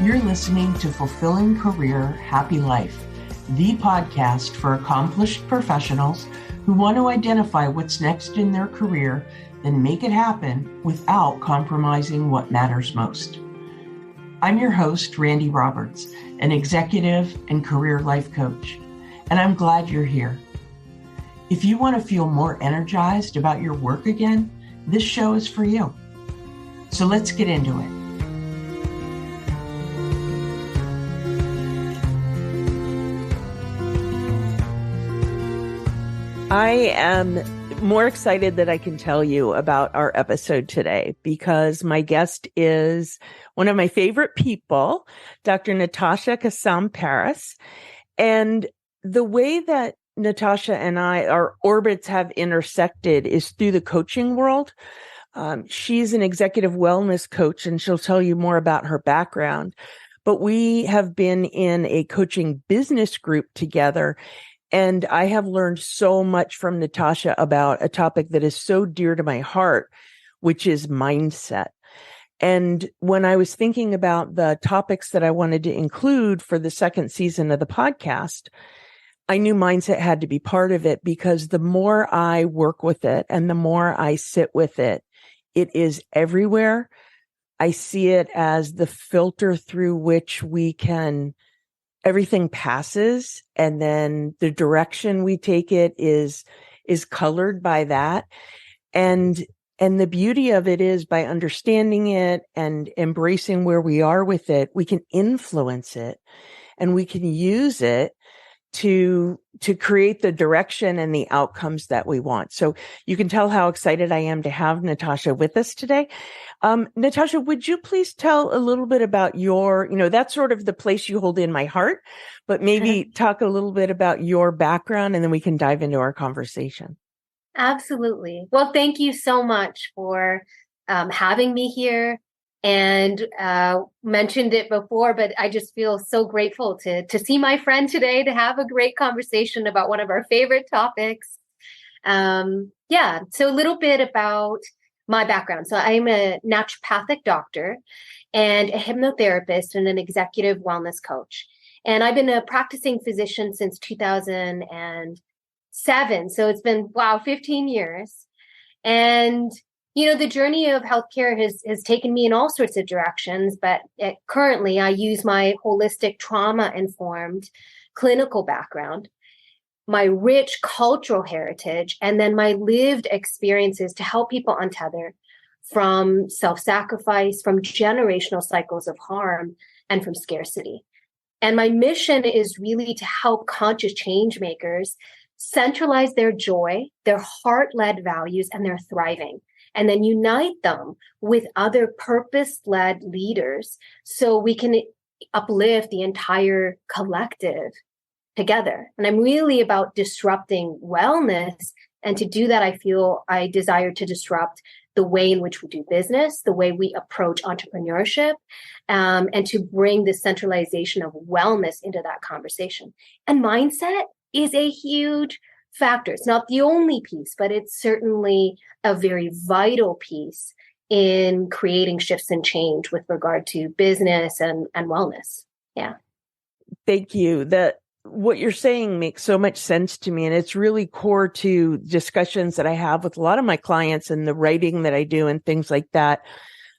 You're listening to Fulfilling Career, Happy Life, the podcast for accomplished professionals who want to identify what's next in their career and make it happen without compromising what matters most. I'm your host, Randy Roberts, an executive and career life coach, and I'm glad you're here. If you want to feel more energized about your work again, this show is for you. So let's get into it. I am more excited that I can tell you about our episode today because my guest is one of my favorite people, Dr. Natasha Kassam Paris. And the way that Natasha and our orbits have intersected is through the coaching world. She's an executive wellness coach, and she'll tell you more about her background. But we have been in a coaching business group together. And I have learned so much from Natasha about a topic that is so dear to my heart, which is mindset. And when I was thinking about the topics that I wanted to include for the second season of the podcast, I knew mindset had to be part of it because the more I work with it and the more I sit with it, it is everywhere. I see it as the filter through which everything passes, and then the direction we take it is colored by that. And the beauty of it is by understanding it and embracing where we are with it, we can influence it and we can use it to create the direction and the outcomes that we want. So you can tell how excited I am to have Natasha with us today. Natasha, would you please tell a little bit about that's sort of the place you hold in my heart, but maybe talk a little bit about your background and then we can dive into our conversation. Absolutely. Well, thank you so much for having me here. And mentioned it before, but I just feel so grateful to see my friend today, to have a great conversation about one of our favorite topics. So a little bit about my background. So I'm a naturopathic doctor and a hypnotherapist and an executive wellness coach. And I've been a practicing physician since 2007. So it's been, 15 years. And the journey of healthcare has taken me in all sorts of directions, but currently I use my holistic trauma-informed clinical background, my rich cultural heritage, and then my lived experiences to help people untether from self-sacrifice, from generational cycles of harm, and from scarcity. And my mission is really to help conscious change makers centralize their joy, their heart-led values, and their thriving, and then unite them with other purpose-led leaders so we can uplift the entire collective together. And I'm really about disrupting wellness. And to do that, I feel I desire to disrupt the way in which we do business, the way we approach entrepreneurship, and to bring the centralization of wellness into that conversation. And mindset is a huge factor. It's not the only piece, but it's certainly a very vital piece in creating shifts and change with regard to business and wellness. Yeah. Thank you. What you're saying makes so much sense to me. And it's really core to discussions that I have with a lot of my clients and the writing that I do and things like that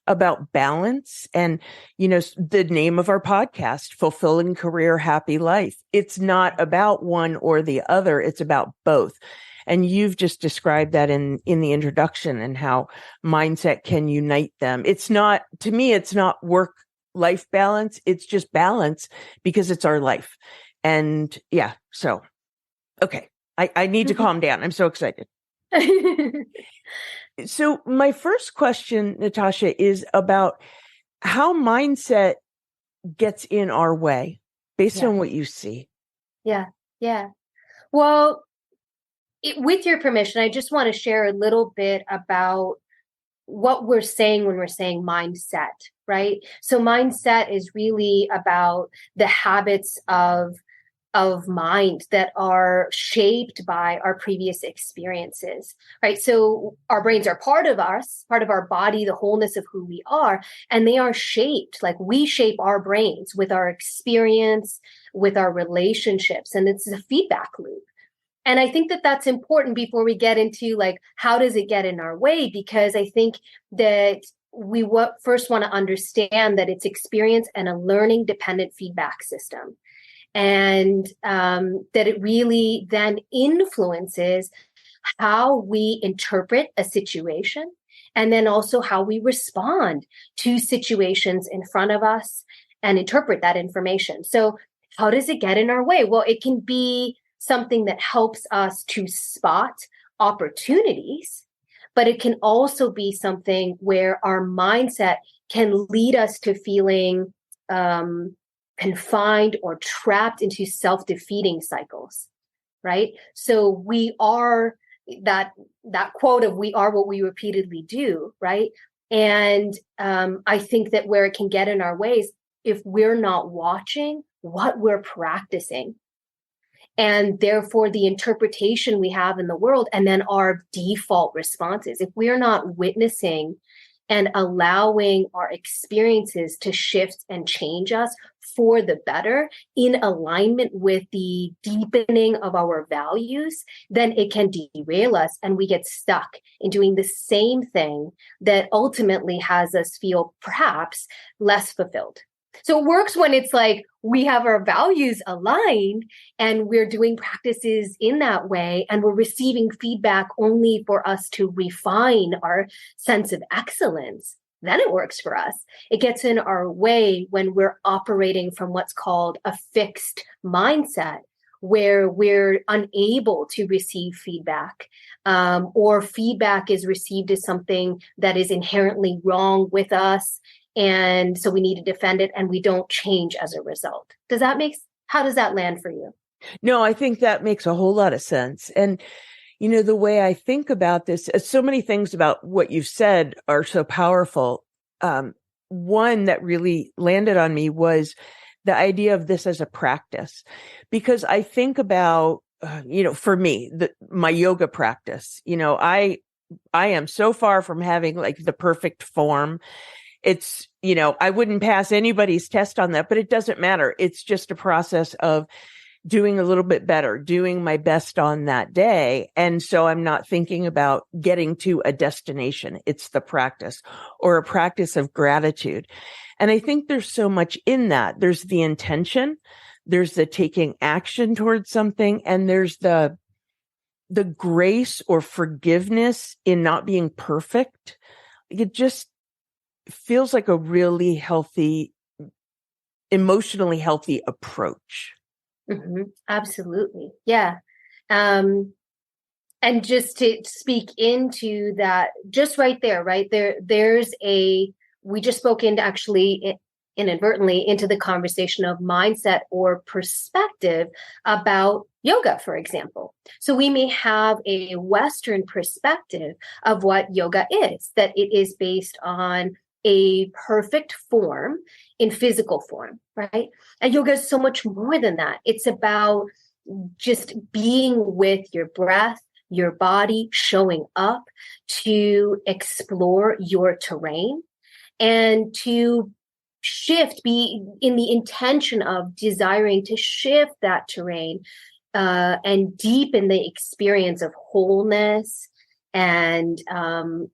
about balance. And, the name of our podcast, Fulfilling Career, Happy Life. It's not about one or the other. It's about both. And you've just described that in the introduction and how mindset can unite them. To me, it's not work-life balance. It's just balance because it's our life. And okay. I need to calm down. I'm so excited. So my first question, Natasha, is about how mindset gets in our way based on what you see. Yeah. Well, with your permission, I just want to share a little bit about what we're saying when we're saying mindset, right? So mindset is really about the habits of of mind that are shaped by our previous experiences, right? So our brains are part of us, part of our body, the wholeness of who we are, and they are shaped, like we shape our brains with our experience, with our relationships, and it's a feedback loop. And I think that that's important before we get into like, how does it get in our way? Because I think that we first want to understand that it's experience and a learning dependent feedback system. And that it really then influences how we interpret a situation, and then also how we respond to situations in front of us and interpret that information. So how does it get in our way? Well, it can be something that helps us to spot opportunities, but it can also be something where our mindset can lead us to feeling confined or trapped into self-defeating cycles, right? So we are that quote of "we are what we repeatedly do," right? And I think that where it can get in our ways, if we're not watching what we're practicing, and therefore the interpretation we have in the world, and then our default responses, if we're not witnessing and allowing our experiences to shift and change us for the better in alignment with the deepening of our values, then it can derail us and we get stuck in doing the same thing that ultimately has us feel perhaps less fulfilled. So it works when it's like we have our values aligned and we're doing practices in that way, and we're receiving feedback only for us to refine our sense of excellence. Then it works for us. It gets in our way when we're operating from what's called a fixed mindset, where we're unable to receive feedback, or feedback is received as something that is inherently wrong with us. And so we need to defend it, and we don't change as a result. How does that land for you? No, I think that makes a whole lot of sense. And, the way I think about this, so many things about what you've said are so powerful. One that really landed on me was the idea of this as a practice, because I think about, for me, my yoga practice, I am so far from having like the perfect form. It's, I wouldn't pass anybody's test on that, but it doesn't matter. It's just a process of doing a little bit better, doing my best on that day. And so I'm not thinking about getting to a destination. It's the practice, or a practice of gratitude. And I think there's so much in that. There's the intention, there's the taking action towards something, and there's the grace or forgiveness in not being perfect. It just feels like a really healthy, emotionally healthy approach. Mm-hmm. Absolutely. Yeah. And just to speak into that, just right there, right there, we just spoke into actually inadvertently into the conversation of mindset or perspective about yoga, for example. So we may have a Western perspective of what yoga is, that it is based on a perfect form in physical form, right? And yoga is so much more than that. It's about just being with your breath, your body, showing up to explore your terrain and to be in the intention of desiring to shift that terrain and deepen the experience of wholeness and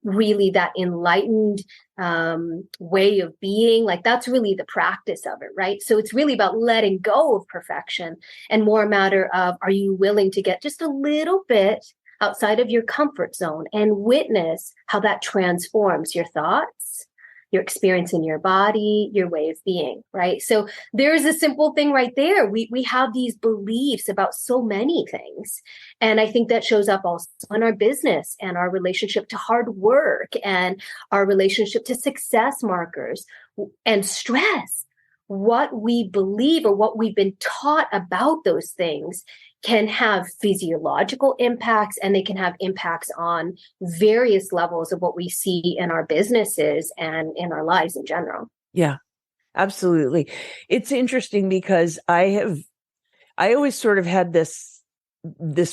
really that enlightened way of being. Like that's really the practice of it, right? So it's really about letting go of perfection and more a matter of, are you willing to get just a little bit outside of your comfort zone and witness how that transforms your thoughts, your experience in your body, your way of being, right? So there's a simple thing right there. We have these beliefs about so many things. And I think that shows up also in our business and our relationship to hard work and our relationship to success markers and stress. What we believe or what we've been taught about those things can have physiological impacts, and they can have impacts on various levels of what we see in our businesses and in our lives in general. Yeah, absolutely. It's interesting because I I always sort of had this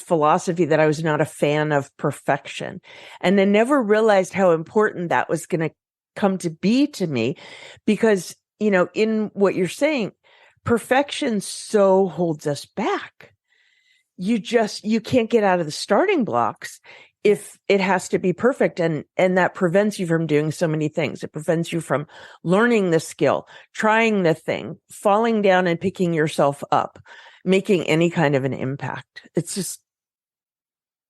philosophy that I was not a fan of perfection, and I never realized how important that was going to come to be to me, because, in what you're saying, perfection so holds us back. You can't get out of the starting blocks if it has to be perfect. And that prevents you from doing so many things. It prevents you from learning the skill, trying the thing, falling down and picking yourself up, making any kind of an impact. It's just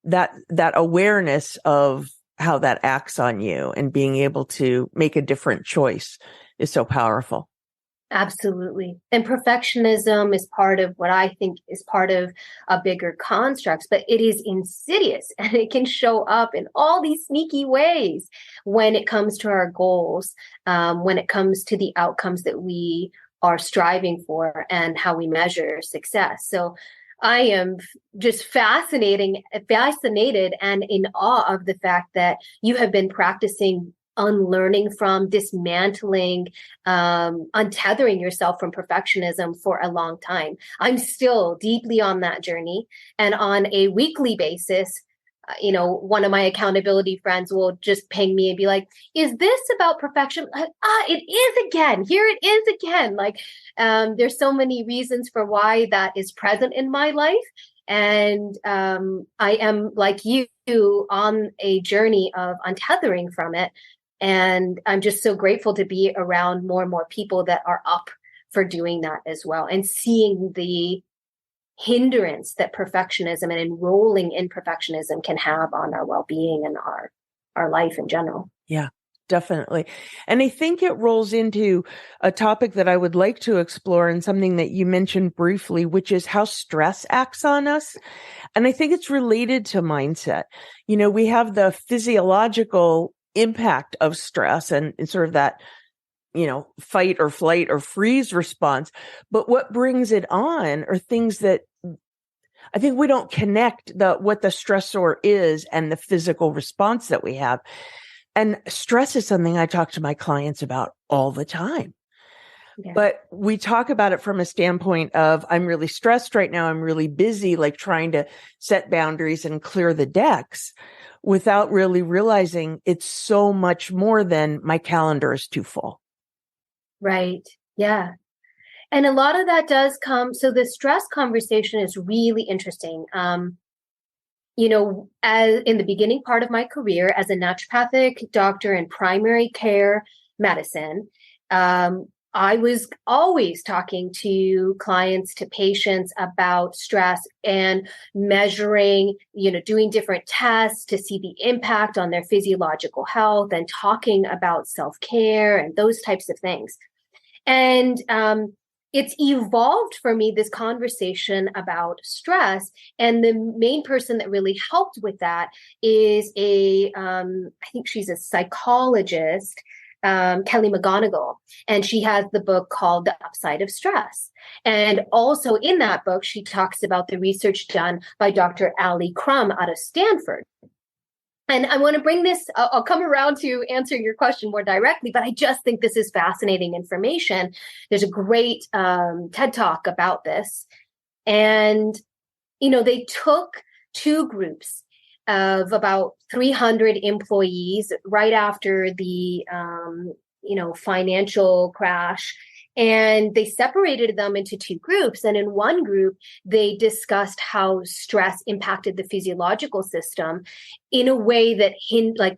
that awareness of how that acts on you and being able to make a different choice is so powerful. Absolutely. And perfectionism is part of what I think is part of a bigger construct, but it is insidious and it can show up in all these sneaky ways when it comes to our goals, when it comes to the outcomes that we are striving for and how we measure success. So I am just fascinated and in awe of the fact that you have been practicing unlearning from, dismantling, untethering yourself from perfectionism for a long time. I'm still deeply on that journey. And on a weekly basis, one of my accountability friends will just ping me and be like, is this about perfection? It is again. Here it is again. There's so many reasons for why that is present in my life. And I am, like you, on a journey of untethering from it. And I'm just so grateful to be around more and more people that are up for doing that as well, and seeing the hindrance that perfectionism and enrolling in perfectionism can have on our well-being and our life in general. Yeah, definitely. And I think it rolls into a topic that I would like to explore, and something that you mentioned briefly, which is how stress acts on us. And I think it's related to mindset. We have the physiological impact of stress and sort of that, fight or flight or freeze response. But what brings it on are things that I think we don't connect what the stressor is and the physical response that we have. And stress is something I talk to my clients about all the time. Yeah. But we talk about it from a standpoint of, I'm really stressed right now. I'm really busy, like trying to set boundaries and clear the decks, without really realizing it's so much more than my calendar is too full. Right. Yeah. And a lot of that does come. So the stress conversation is really interesting. As in the beginning part of my career as a naturopathic doctor in primary care medicine, I was always talking to clients, to patients about stress and measuring, doing different tests to see the impact on their physiological health, and talking about self-care and those types of things. And it's evolved for me, this conversation about stress. And the main person that really helped with that is I think she's a psychologist, Kelly McGonigal, and she has the book called The Upside of Stress. And also in that book, she talks about the research done by Dr. Ali Crum out of Stanford. And I want to bring this, I'll come around to answer your question more directly, but I just think this is fascinating information. There's a great TED Talk about this. And, they took two groups of about 300 employees right after the, financial crash. And they separated them into two groups. And in one group, they discussed how stress impacted the physiological system in a way that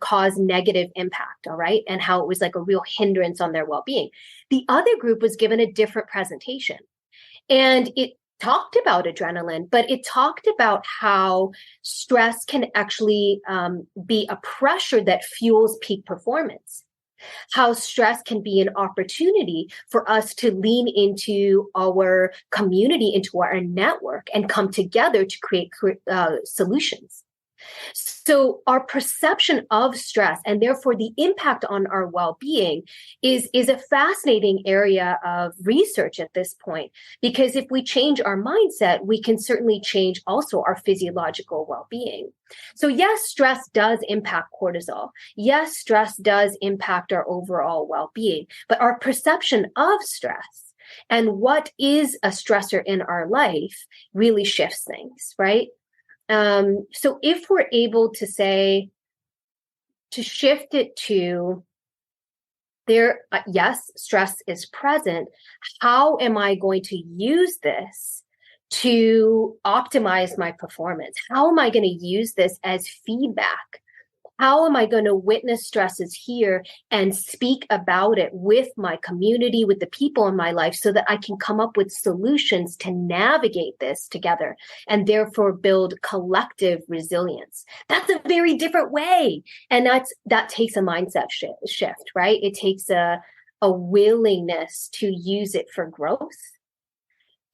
caused negative impact. All right. And how it was like a real hindrance on their well-being. The other group was given a different presentation. And it talked about adrenaline, but it talked about how stress can actually be a pressure that fuels peak performance. How stress can be an opportunity for us to lean into our community, into our network, and come together to create solutions. So our perception of stress, and therefore the impact on our well-being, is a fascinating area of research at this point, because if we change our mindset, we can certainly change also our physiological well-being. So yes, stress does impact cortisol. Yes, stress does impact our overall well-being, but our perception of stress And what is a stressor in our life really shifts things, right? So if we're able to say, to shift it to there, yes, stress is present. How am I going to use this to optimize my performance? How am I going to use this as feedback? How am I going to witness stresses here and speak about it with my community, with the people in my life, so that I can come up with solutions to navigate this together and therefore build collective resilience? That's a very different way. And that takes a mindset shift, right? It takes a willingness to use it for growth,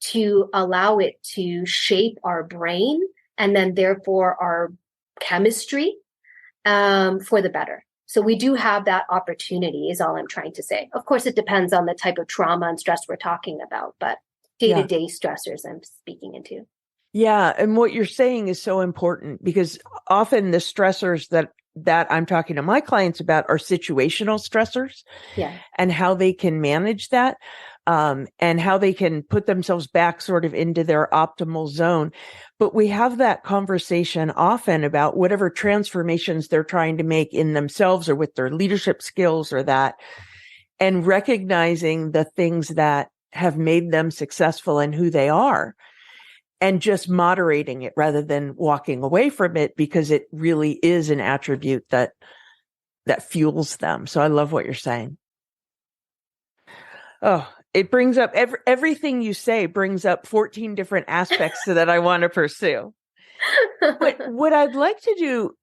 to allow it to shape our brain and then therefore our chemistry, for the better. So we do have that opportunity is all I'm trying to say. Of course, it depends on the type of trauma and stress we're talking about, but day-to-day stressors I'm speaking into. Yeah. And what you're saying is so important, because often the stressors that I'm talking to my clients about are situational stressors, and how they can manage that, and how they can put themselves back sort of into their optimal zone. But we have that conversation often about whatever transformations they're trying to make in themselves or with their leadership skills or that, and recognizing the things that have made them successful and who they are, and just moderating it rather than walking away from it, because it really is an attribute that fuels them. So I love what you're saying. Oh, it brings up everything you say brings up 14 different aspects that I want to pursue. But what I'd like to do,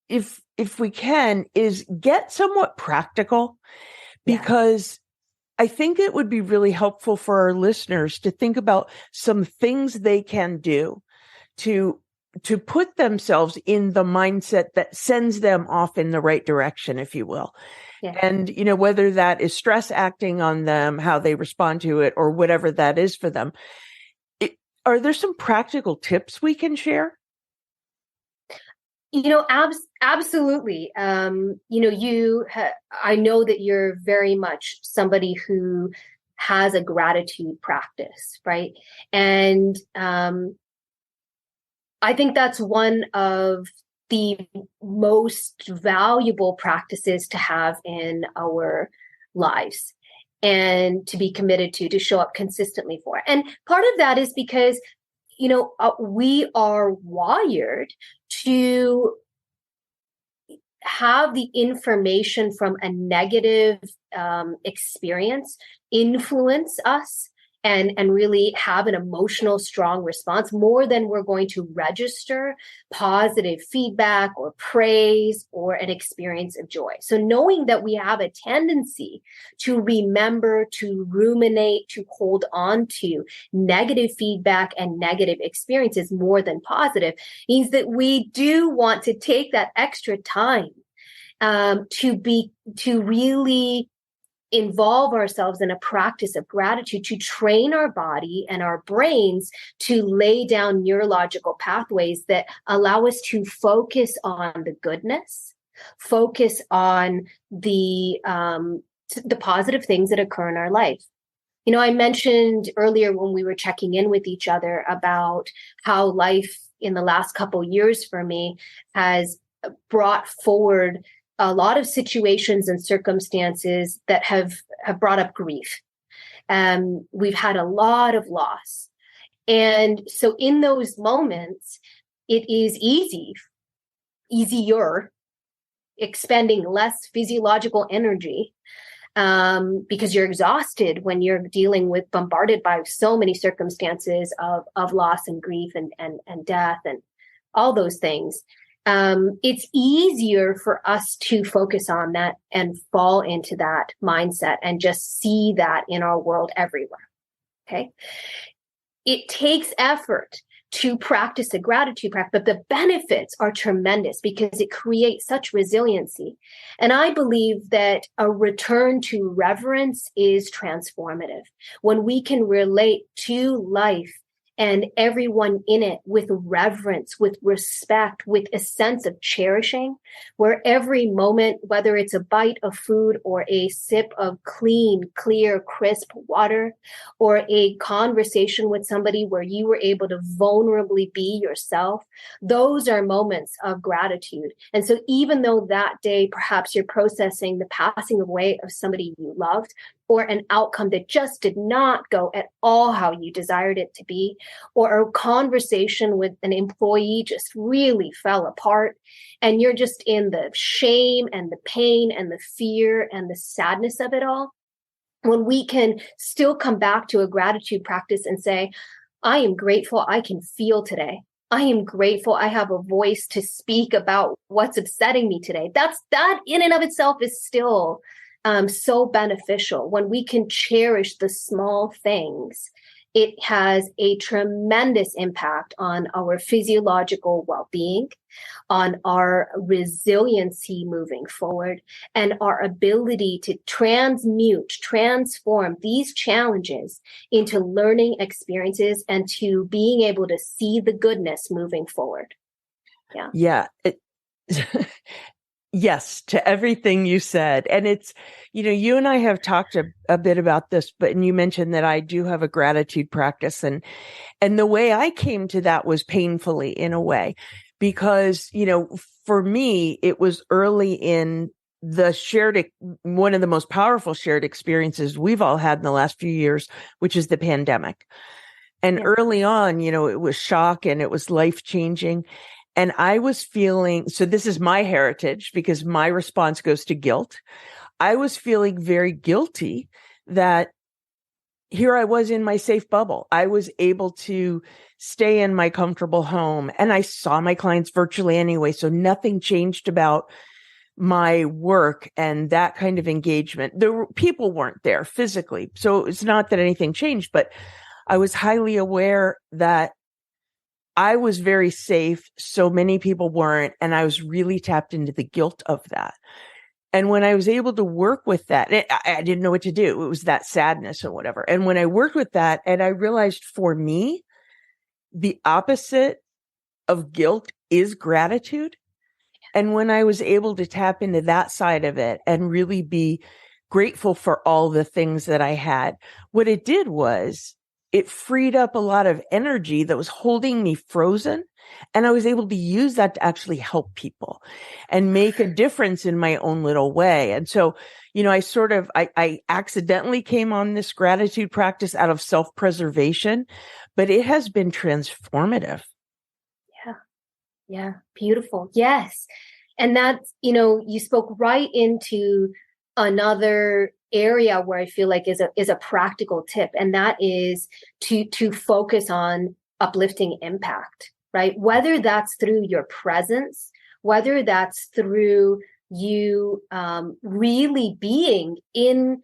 if we can, is get somewhat practical, because I think it would be really helpful for our listeners to think about some things they can do to put themselves in the mindset that sends them off in the right direction, if you will. And, whether that is stress acting on them, how they respond to it, or whatever that is for them. Are there some practical tips we can share? Absolutely. I know that you're very much somebody who has a gratitude practice, right? And I think that's one of the most valuable practices to have in our lives and to be committed to show up consistently for. And part of that is because, we are wired to have the information from a negative experience influence us and really have an emotional, strong response more than we're going to register positive feedback or praise or an experience of joy. So knowing that we have a tendency to remember, to ruminate, to hold on to negative feedback and negative experiences more than positive means that we do want to take that extra time to really involve ourselves in a practice of gratitude, to train our body and our brains to lay down neurological pathways that allow us to focus on the goodness, focus on the positive things that occur in our life. I mentioned earlier when we were checking in with each other about how life in the last couple of years for me has brought forward a lot of situations and circumstances that have brought up grief. We've had a lot of loss. And so in those moments, it is easier, expending less physiological energy because you're exhausted when you're bombarded by so many circumstances of loss and grief and death and all those things. It's easier for us to focus on that and fall into that mindset and just see that in our world everywhere. Okay. It takes effort to practice a gratitude practice, but the benefits are tremendous because it creates such resiliency. And I believe that a return to reverence is transformative. When we can relate to life and everyone in it with reverence, with respect, with a sense of cherishing, where every moment, whether it's a bite of food or a sip of clean, clear, crisp water, or a conversation with somebody where you were able to vulnerably be yourself, those are moments of gratitude. And so even though that day, perhaps you're processing the passing away of somebody you loved, or an outcome that just did not go at all how you desired it to be, or a conversation with an employee just really fell apart, and you're just in the shame and the pain and the fear and the sadness of it all, when we can still come back to a gratitude practice and say, I am grateful I can feel today. I am grateful I have a voice to speak about what's upsetting me today. That in and of itself is still so beneficial. When we can cherish the small things, it has a tremendous impact on our physiological well-being, on our resiliency moving forward, and our ability to transform these challenges into learning experiences and to being able to see the goodness moving forward. Yeah. Yes, to everything you said. And it's, you and I have talked a bit about this, and you mentioned that I do have a gratitude practice, and the way I came to that was painfully, in a way, because, for me, it was early in one of the most powerful shared experiences we've all had in the last few years, which is the pandemic. And early on, it was shock and it was life-changing. And I was feeling, so this is my heritage because my response goes to guilt. I was feeling very guilty that here I was in my safe bubble. I was able to stay in my comfortable home, and I saw my clients virtually anyway. So nothing changed about my work and that kind of engagement. The people weren't there physically. So it's not that anything changed, but I was highly aware that I was very safe. So many people weren't. And I was really tapped into the guilt of that. And when I was able to work with that, I didn't know what to do. It was that sadness or whatever. And when I worked with that, and I realized for me, the opposite of guilt is gratitude. And when I was able to tap into that side of it and really be grateful for all the things that I had, what it did was it freed up a lot of energy that was holding me frozen. And I was able to use that to actually help people and make a difference in my own little way. And so, I accidentally came on this gratitude practice out of self-preservation, but it has been transformative. Yeah. Beautiful. Yes. And that's, you spoke right into another area where I feel like is a practical tip. And that is to focus on uplifting impact, right? Whether that's through your presence, whether that's through you really being in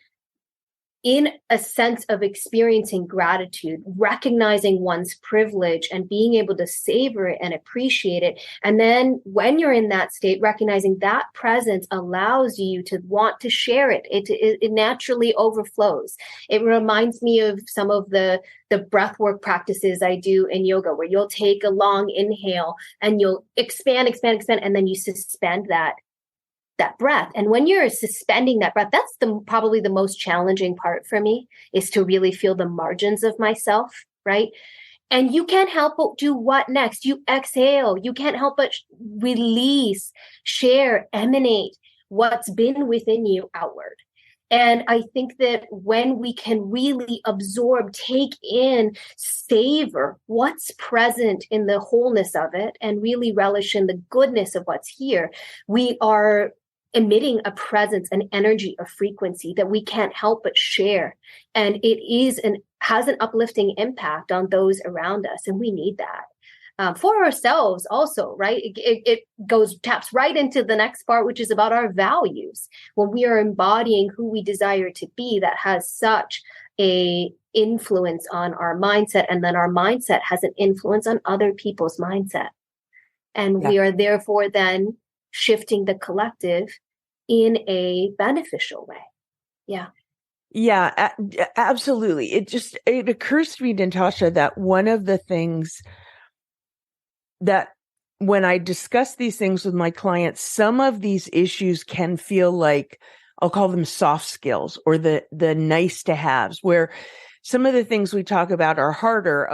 a sense of experiencing gratitude, recognizing one's privilege and being able to savor it and appreciate it. And then when you're in that state, recognizing that presence allows you to want to share it. It naturally overflows. It reminds me of some of the breathwork practices I do in yoga, where you'll take a long inhale and you'll expand, and then you suspend that breath. And when you're suspending that breath, that's probably the most challenging part for me, is to really feel the margins of myself, right? And you can't help but do what next? You exhale. You can't help but release, share, emanate what's been within you outward. And I think that when we can really absorb, take in, savor what's present in the wholeness of it, and really relish in the goodness of what's here, we are emitting a presence, an energy, a frequency that we can't help but share. And it has an uplifting impact on those around us. And we need that for ourselves also, right? It taps right into the next part, which is about our values. When we are embodying who we desire to be, that has such a influence on our mindset. And then our mindset has an influence on other people's mindset. And we are therefore then shifting the collective in a beneficial way. Yeah. Yeah, absolutely. It occurs to me, Natasha, that one of the things that when I discuss these things with my clients, some of these issues can feel like, I'll call them soft skills or the nice to haves, where some of the things we talk about are harder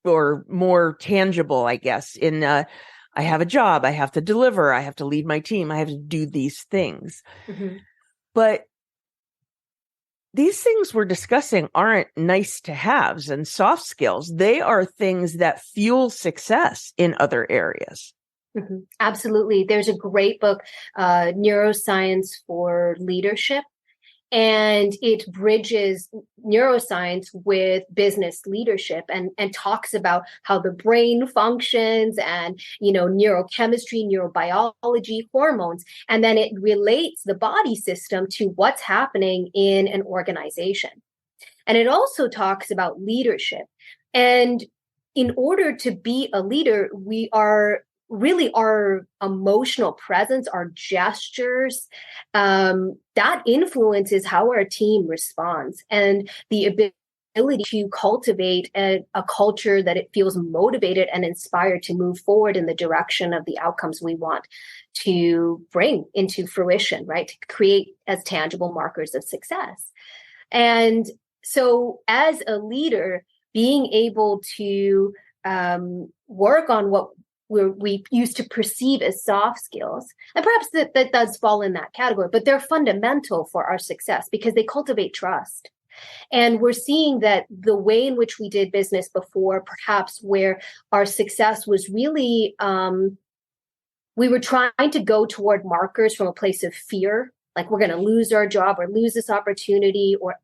or more tangible, I guess, I have a job, I have to deliver, I have to lead my team, I have to do these things. Mm-hmm. But these things we're discussing aren't nice to haves and soft skills. They are things that fuel success in other areas. Mm-hmm. Absolutely. There's a great book, Neuroscience for Leadership, and it bridges neuroscience with business leadership and talks about how the brain functions and, neurochemistry, neurobiology, hormones, and then it relates the body system to what's happening in an organization. And it also talks about leadership. And in order to be a leader, we are really our emotional presence, our gestures, that influences how our team responds, and the ability to cultivate a culture that it feels motivated and inspired to move forward in the direction of the outcomes we want to bring into fruition, right? To create as tangible markers of success. And so as a leader, being able to work on what we used to perceive as soft skills, and perhaps that does fall in that category, but they're fundamental for our success because they cultivate trust. And we're seeing that the way in which we did business before, perhaps where our success was really, we were trying to go toward markers from a place of fear, like we're going to lose our job or lose this opportunity, or,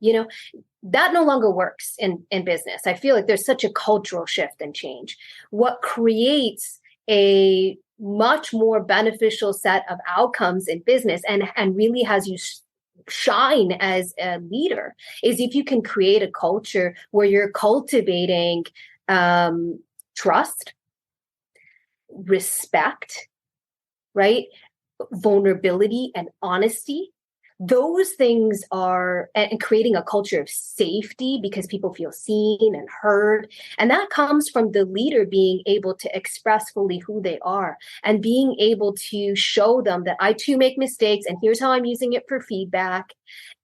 that no longer works in business. I feel like there's such a cultural shift and change. What creates a much more beneficial set of outcomes in business and really has you shine as a leader is if you can create a culture where you're cultivating trust, respect, right? Vulnerability and honesty. Those things are, and creating a culture of safety because people feel seen and heard. And that comes from the leader being able to express fully who they are and being able to show them that I too make mistakes and here's how I'm using it for feedback.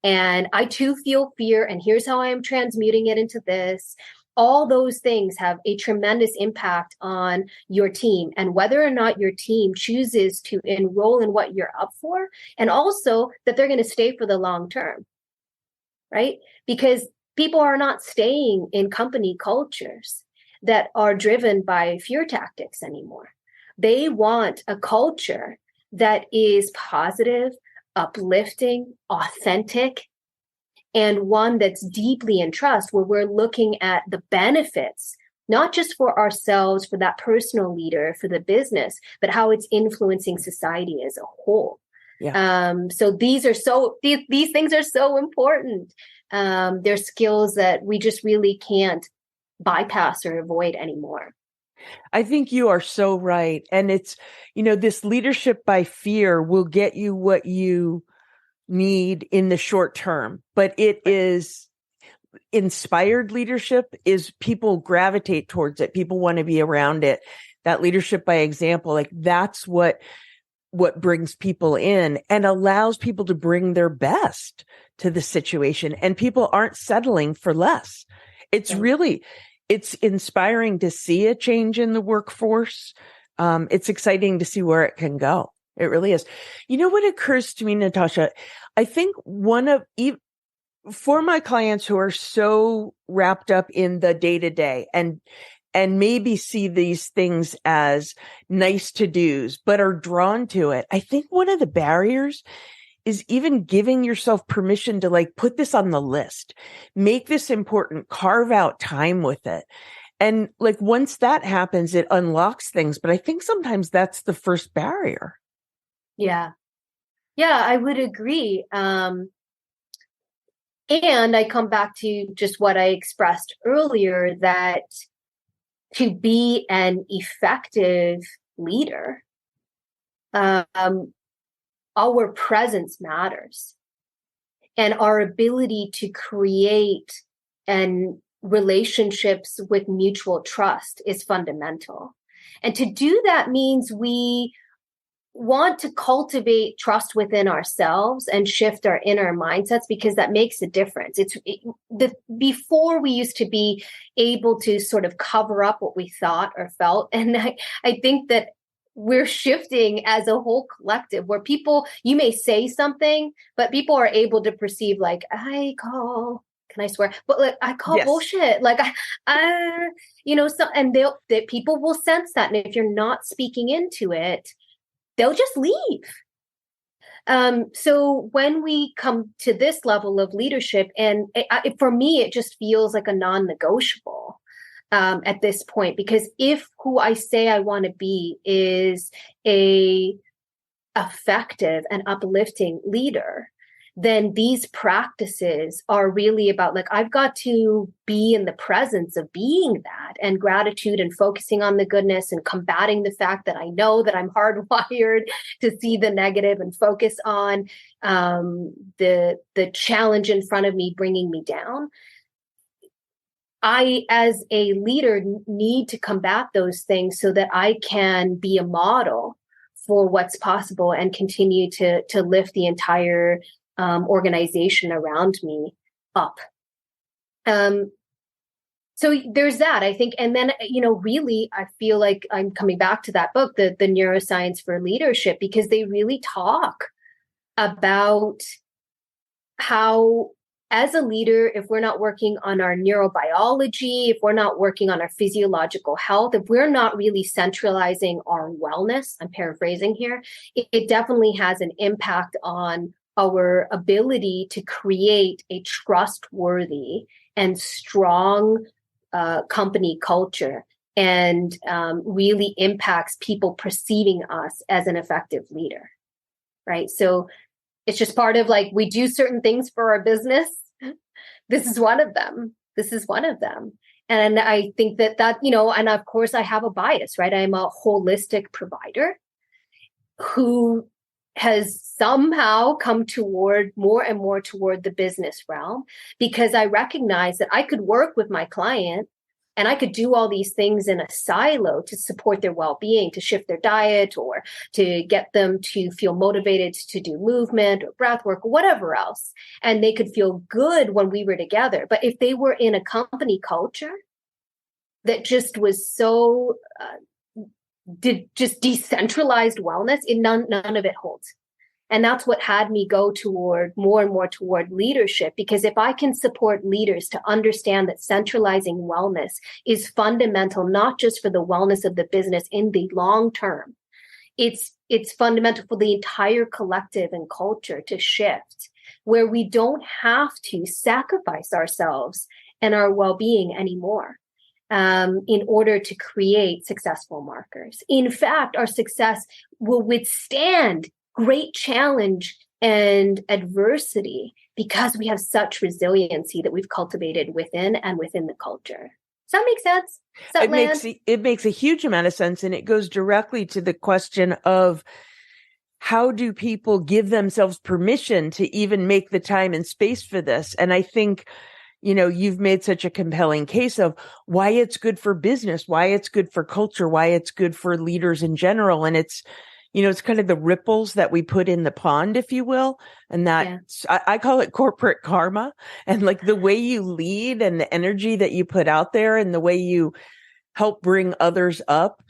And I too feel fear and here's how I am transmuting it into this. All those things have a tremendous impact on your team and whether or not your team chooses to enroll in what you're up for, and also that they're going to stay for the long term, right? Because people are not staying in company cultures that are driven by fear tactics anymore. They want a culture that is positive, uplifting, authentic, and one that's deeply in trust, where we're looking at the benefits, not just for ourselves, for that personal leader, for the business, but how it's influencing society as a whole. Yeah. So these things are so important. They're skills that we just really can't bypass or avoid anymore. I think you are so right. And it's, this leadership by fear will get you what you need in the short term, but it is inspired leadership is people gravitate towards it. People want to be around it. That leadership by example, like that's what brings people in and allows people to bring their best to the situation. And people aren't settling for less. It's really, it's inspiring to see a change in the workforce. It's exciting to see where it can go. It really is. What occurs to me, Natasha, I think for my clients who are so wrapped up in the day to day and maybe see these things as nice to do's, but are drawn to it. I think one of the barriers is even giving yourself permission to put this on the list, make this important, carve out time with it. And once that happens, it unlocks things. But I think sometimes that's the first barrier. Yeah. Yeah, I would agree. And I come back to just what I expressed earlier, that to be an effective leader, our presence matters. and our ability to create and relationships with mutual trust is fundamental. And to do that means we want to cultivate trust within ourselves and shift our inner mindsets, because that makes a difference. Before we used to be able to sort of cover up what we thought or felt. And I think that we're shifting as a whole collective where you may say something, but people are able to perceive like, can I swear? But like, I call Yes. bullshit. Like, and people will sense that. And if you're not speaking into it, they'll just leave. So when we come to this level of leadership, and for me, it just feels like a non-negotiable at this point, because if who I say I want to be is a effective and uplifting leader, then these practices are really about like, I've got to be in the presence of being that, and gratitude and focusing on the goodness and combating the fact that I know that I'm hardwired to see the negative and focus on the challenge in front of me bringing me down. I, as a leader, need to combat those things so that I can be a model for what's possible and continue to lift the entire organization around me up. So there's that, I think. And then, really, I feel like I'm coming back to that book, the Neuroscience for Leadership, because they really talk about how, as a leader, if we're not working on our neurobiology, if we're not working on our physiological health, if we're not really centralizing our wellness, I'm paraphrasing here, it definitely has an impact on our ability to create a trustworthy and strong company culture, and really impacts people perceiving us as an effective leader, right? So it's just part of like, we do certain things for our business. This is one of them. And I think that, and of course I have a bias, right? I'm a holistic provider who has somehow come toward more and more toward the business realm, because I recognize that I could work with my client and I could do all these things in a silo to support their well-being, to shift their diet, or to get them to feel motivated to do movement or breath work or whatever else. And they could feel good when we were together. But if they were in a company culture that just was so just decentralized wellness, none of it holds. And that's what had me go toward more and more toward leadership, because if I can support leaders to understand that centralizing wellness is fundamental, not just for the wellness of the business in the long term, it's fundamental for the entire collective and culture to shift, where we don't have to sacrifice ourselves and our well-being anymore in order to create successful markers. In fact, our success will withstand great challenge and adversity because we have such resiliency that we've cultivated within the culture. Does that make sense? It makes a huge amount of sense. And it goes directly to the question of, how do people give themselves permission to even make the time and space for this? And I think, you've made such a compelling case of why it's good for business, why it's good for culture, why it's good for leaders in general. And it's, it's kind of the ripples that we put in the pond, if you will. And that I call it corporate karma. And like the way you lead and the energy that you put out there and the way you help bring others up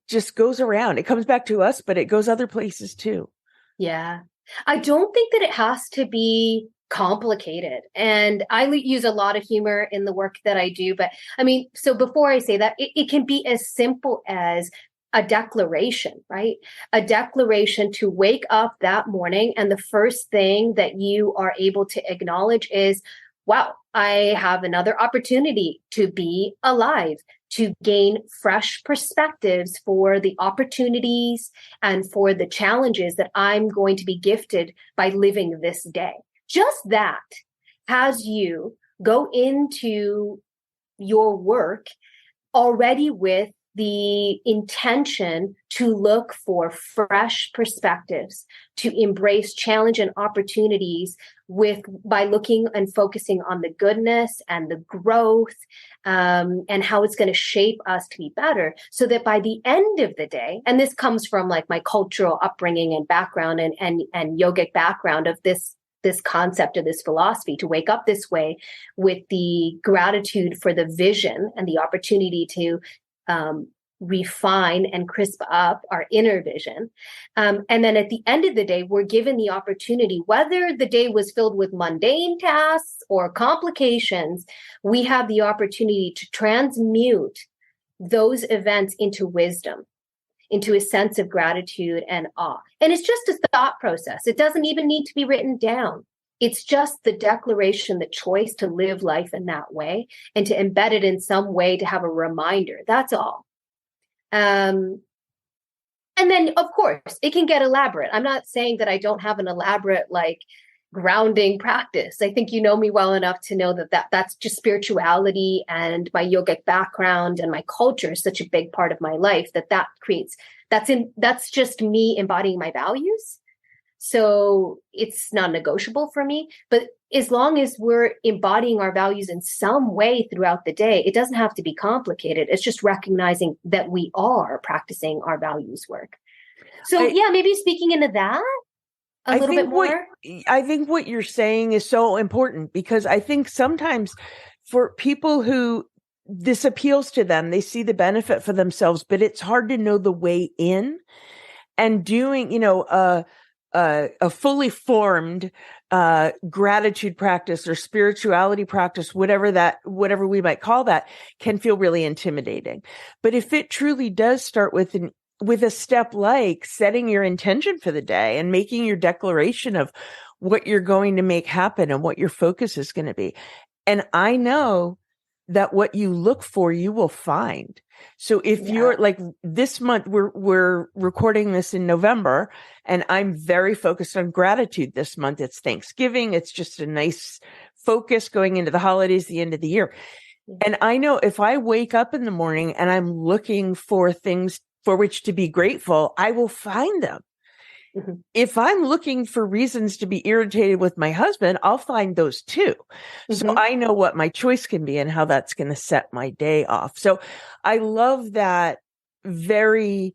just goes around. It comes back to us, but it goes other places too. Yeah. I don't think that it has to be complicated. And I use a lot of humor in the work that I do. But I mean, so before I say that, it can be as simple as a declaration, right? A declaration to wake up that morning, and the first thing that you are able to acknowledge is, wow, I have another opportunity to be alive, to gain fresh perspectives for the opportunities and for the challenges that I'm going to be gifted by living this day. Just that has you go into your work already with the intention to look for fresh perspectives, to embrace challenge and opportunities by looking and focusing on the goodness and the growth, and how it's going to shape us to be better, so that by the end of the day, and this comes from like my cultural upbringing and background and yogic background of this concept of this philosophy, to wake up this way with the gratitude for the vision and the opportunity to refine and crisp up our inner vision. And then at the end of the day, we're given the opportunity, whether the day was filled with mundane tasks or complications, we have the opportunity to transmute those events into wisdom, into a sense of gratitude and awe. And it's just a thought process. It doesn't even need to be written down. It's just the declaration, the choice to live life in that way and to embed it in some way, to have a reminder. That's all. And then, of course, it can get elaborate. I'm not saying that I don't have an elaborate, like, grounding practice. I think you know me well enough to know that's just spirituality, and my yogic background and my culture is such a big part of my life that's just me embodying my values. So it's not negotiable for me. But as long as we're embodying our values in some way throughout the day, it doesn't have to be complicated. It's just recognizing that we are practicing our values work. So maybe speaking into that a little bit more. I think what you're saying is so important, because I think sometimes for people who this appeals to them, they see the benefit for themselves, but it's hard to know the way in. And doing, a fully formed gratitude practice or spirituality practice, whatever we might call that, can feel really intimidating. But if it truly does start with a step like setting your intention for the day and making your declaration of what you're going to make happen and what your focus is going to be. And I know that what you look for, you will find. So if you're like this month, we're recording this in November, and I'm very focused on gratitude this month. It's Thanksgiving. It's just a nice focus going into the holidays, the end of the year. And I know if I wake up in the morning and I'm looking for things for which to be grateful, I will find them. Mm-hmm. If I'm looking for reasons to be irritated with my husband, I'll find those too. Mm-hmm. So I know what my choice can be and how that's going to set my day off. So I love that very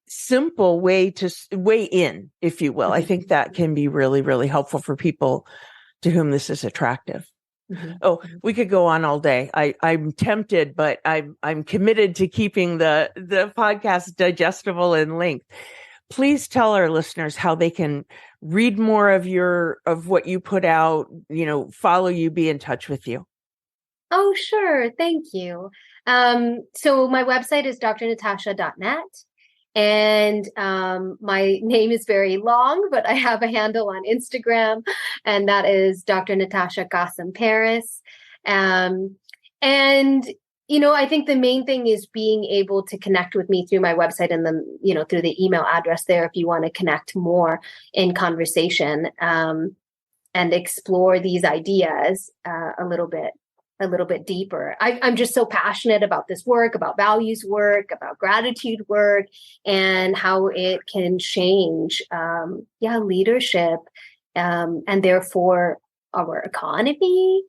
simple way to weigh in, if you will. Mm-hmm. I think that can be really, really helpful for people to whom this is attractive. Mm-hmm. Oh, we could go on all day. I'm tempted, but I'm committed to keeping the podcast digestible in length. Please tell our listeners how they can read more of what you put out, follow you, be in touch with you. Oh, sure. Thank you. So my website is drnatasha.net. And my name is very long, but I have a handle on Instagram, and that is Dr. Natasha Kassam Paris. I think the main thing is being able to connect with me through my website, and then, through the email address there, if you want to connect more in conversation and explore these ideas a little bit deeper. I'm just so passionate about this work, about values work, about gratitude work, and how it can change, leadership, and therefore our economy,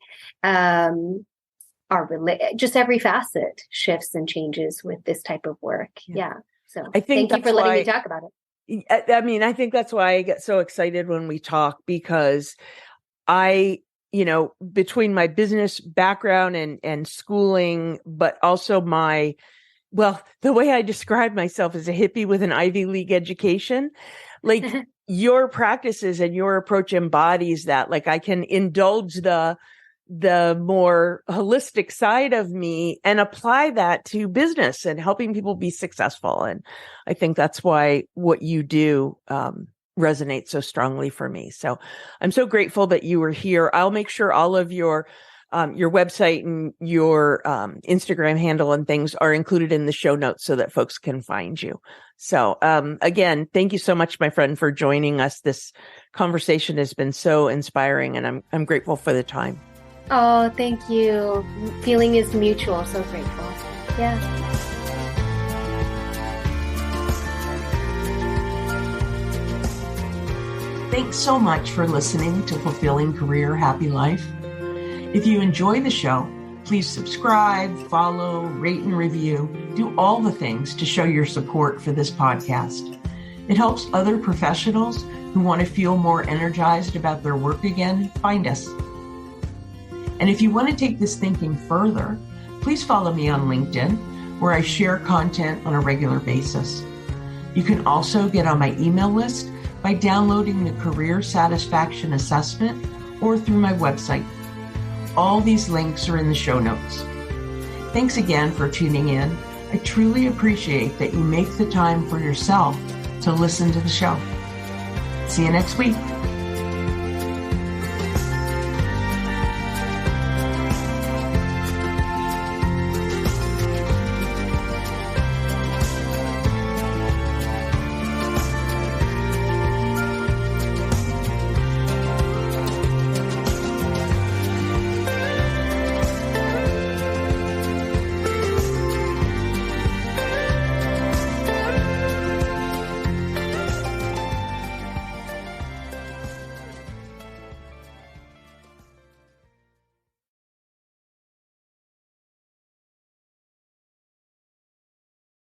just every facet shifts and changes with this type of work. Yeah. So thank you for letting me talk about it. I think that's why I get so excited when we talk, because between my business background and schooling, but also the way I describe myself as a hippie with an Ivy League education, like your practices and your approach embodies that. Like I can indulge the more holistic side of me and apply that to business and helping people be successful. And I think that's why what you do, resonates so strongly for me. So I'm so grateful that you were here. I'll make sure all of your website and your Instagram handle and things are included in the show notes so that folks can find you. So again, thank you so much, my friend, for joining us. This conversation has been so inspiring, and I'm grateful for the time. Oh, thank you. Feeling is mutual. So grateful. Yeah. Thanks so much for listening to Fulfilling Career, Happy Life. If you enjoy the show, please subscribe, follow, rate, and review. Do all the things to show your support for this podcast. It helps other professionals who want to feel more energized about their work again find us. And if you want to take this thinking further, please follow me on LinkedIn, where I share content on a regular basis. You can also get on my email list by downloading the Career Satisfaction Assessment or through my website. All these links are in the show notes. Thanks again for tuning in. I truly appreciate that you make the time for yourself to listen to the show. See you next week.